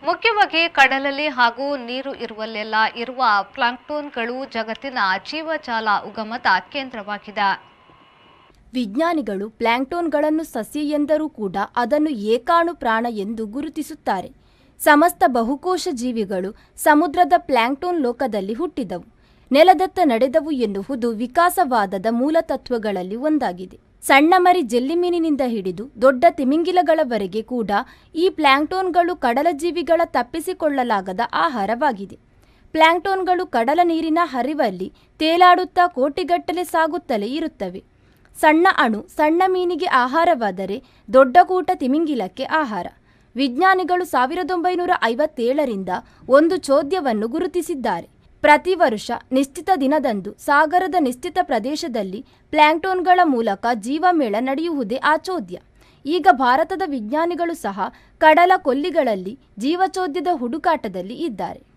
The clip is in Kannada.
ಮುಖ್ಯವಾಗಿ ಕಡಲಲ್ಲಿ ಹಾಗೂ ನೀರು ಇರುವಲ್ಲೆಲ್ಲ ಇರುವ ಪ್ಲಾಂಕ್ಟೋನ್ಗಳು ಜಗತ್ತಿನ ಜೀವಜಾಲ ಉಗಮದ ಕೇಂದ್ರವಾಗಿದೆ. ವಿಜ್ಞಾನಿಗಳು ಪ್ಲಾಂಕ್ಟೋನ್ಗಳನ್ನು ಸಸ್ಯ ಎಂದರೂ ಕೂಡ ಅದನ್ನು ಏಕಾಣು ಪ್ರಾಣ ಎಂದು ಗುರುತಿಸುತ್ತಾರೆ. ಸಮಸ್ತ ಬಹುಕೋಶ ಜೀವಿಗಳು ಸಮುದ್ರದ ಪ್ಲಾಂಕ್ಟೋನ್ ಲೋಕದಲ್ಲಿ ಹುಟ್ಟಿದವು, ನೆಲದತ್ತ ನಡೆದವು ಎನ್ನುವುದು ವಿಕಾಸವಾದದ ಮೂಲತತ್ವಗಳಲ್ಲಿ ಒಂದಾಗಿದೆ. ಸಣ್ಣ ಮರಿ ಜೆಲ್ಲಿಮೀನಿನಿಂದ ಹಿಡಿದು ದೊಡ್ಡ ತಿಮಿಂಗಿಲಗಳವರೆಗೆ ಕೂಡ ಈ ಪ್ಲಾಂಕ್ಟೋನ್ಗಳು ಕಡಲ ಜೀವಿಗಳ ತಪ್ಪಿಸಿಕೊಳ್ಳಲಾಗದ ಆಹಾರವಾಗಿದೆ. ಪ್ಲಾಂಕ್ಟೋನ್ಗಳು ಕಡಲ ನೀರಿನ ಹರಿವಲ್ಲಿ ತೇಲಾಡುತ್ತಾ ಕೋಟಿಗಟ್ಟಲೆ ಸಾಗುತ್ತಲೇ ಇರುತ್ತವೆ. ಸಣ್ಣ ಅಣು ಸಣ್ಣ ಮೀನಿಗೆ ಆಹಾರವಾದರೆ ದೊಡ್ಡ ಕೂಟ ತಿಮಿಂಗಿಲಕ್ಕೆ ಆಹಾರ. ವಿಜ್ಞಾನಿಗಳು 1957ರಿಂದ ಒಂದು ಚೋದ್ಯವನ್ನು ಗುರುತಿಸಿದ್ದಾರೆ. ಪ್ರತಿ ವರ್ಷ ನಿಶ್ಚಿತ ದಿನದಂದು ಸಾಗರದ ನಿಶ್ಚಿತ ಪ್ರದೇಶದಲ್ಲಿ ಪ್ಲಾಂಕ್ಟೋನ್ಗಳ ಮೂಲಕ ಜೀವಮೇಳ ನಡೆಯುವುದೇ ಆ ಚೋದ್ಯ. ಈಗ ಭಾರತದ ವಿಜ್ಞಾನಿಗಳು ಸಹ ಕಡಲ ಕೊಲ್ಲಿಗಳಲ್ಲಿ ಜೀವಚೋದ್ಯದ ಹುಡುಕಾಟದಲ್ಲಿ ಇದ್ದಾರೆ.